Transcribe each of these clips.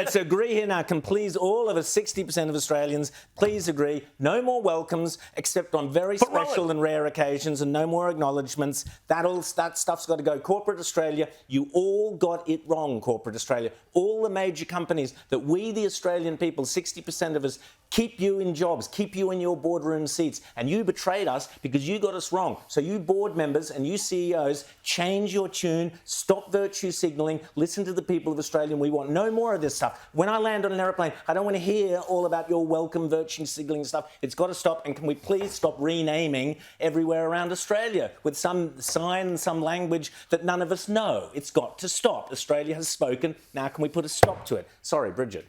let's agree here now. Can please all of us, 60% of Australians, please agree, no more welcomes except on very special and rare occasions, and no more acknowledgements. That stuff's got to go. Corporate Australia, you all got it wrong, Corporate Australia. All the major companies that we, the Australian people, 60% of us, keep you in jobs, keep you in your boardroom seats, and you betrayed us because you got us wrong. So you board members and you CEOs, change your tune, stop virtue signalling, listen to the people of Australia, and we want no more of this stuff. When I land on an aeroplane, I don't want to hear all about your welcome virtue signalling stuff. It's got to stop, and can we please stop renaming everywhere around Australia with some sign, some language that none of us know? It's got to stop. Australia has spoken. Now can we put a stop to it? Sorry, Bridget.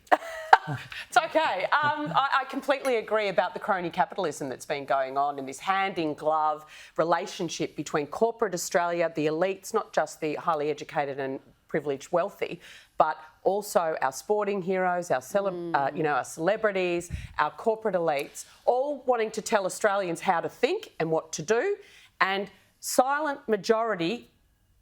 It's okay. I completely agree about the crony capitalism that's been going on in this hand-in-glove relationship between corporate Australia, the elites, not just the highly educated and privileged wealthy, but also our sporting heroes, our celebrities, our corporate elites, all wanting to tell Australians how to think and what to do, and silent majority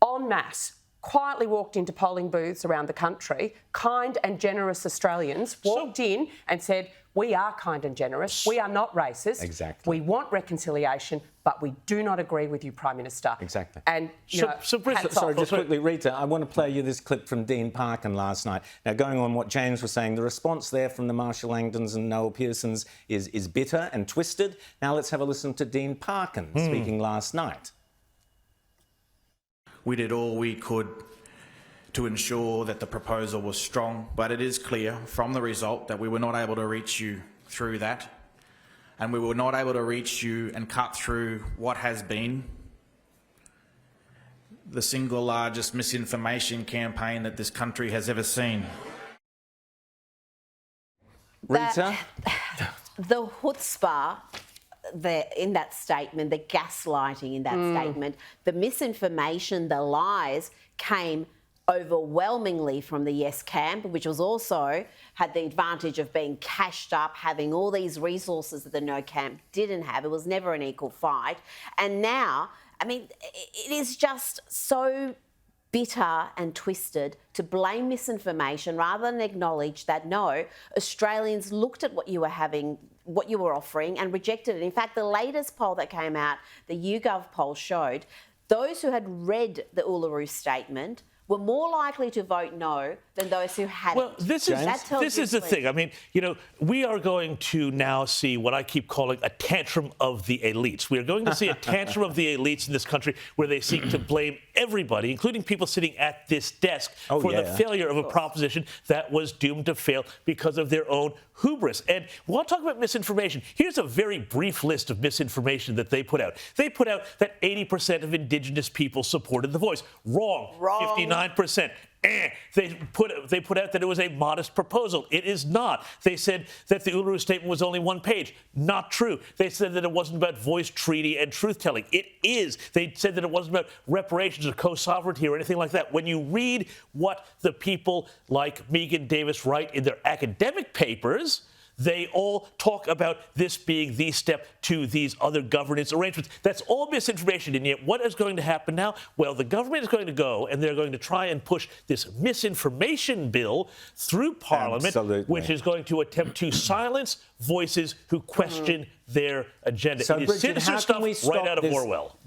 en masse quietly walked into polling booths around the country. Kind and generous Australians walked in and said, we are kind and generous. We are not racist. Exactly. We want reconciliation, but we do not agree with you, Prime Minister. Exactly. And, sorry, just quickly, Rita, I want to play you this clip from Dean Parkin last night. Now, going on what James was saying, the response there from the Marshall Langdons and Noel Pearsons is bitter and twisted. Now let's have a listen to Dean Parkin speaking last night. We did all we could to ensure that the proposal was strong, but it is clear from the result that we were not able to reach you through that, and we were not able to reach you and cut through what has been the single largest misinformation campaign that this country has ever seen. Rita? The chutzpah in that statement, the gaslighting in that statement, the misinformation, the lies came overwhelmingly from the Yes camp, which was also had the advantage of being cashed up, having all these resources that the No camp didn't have. It was never an equal fight. And now, I mean, it is just so bitter and twisted to blame misinformation rather than acknowledge that, no, Australians looked at what you were offering and rejected it. In fact, the latest poll that came out, the YouGov poll, showed those who had read the Uluru Statement were more likely to vote no than those who hadn't. Well, this is the thing. I mean, you know, we are going to now see what I keep calling a tantrum of the elites. We are going to see a tantrum of the elites in this country where they seek to blame everybody, including people sitting at this desk, for the failure of a proposition that was doomed to fail because of their own hubris. And we'll talk about misinformation. Here's a very brief list of misinformation that they put out. They put out that 80% of Indigenous people supported the Voice. Wrong. 59%. They put out that it was a modest proposal. It is not. They said that the Uluru Statement was only one page. Not true. They said that it wasn't about voice treaty and truth-telling. It is. They said that it wasn't about reparations or co-sovereignty or anything like that. When you read what the people like Megan Davis write in their academic papers, they all talk about this being the step to these other governance arrangements. That's all misinformation. And yet what is going to happen now? Well, the government is going to go and they're going to try and push this misinformation bill through Parliament, which is going to attempt to silence voices who question their agenda. So, it is Bridget, sinister stuff right out of Orwell.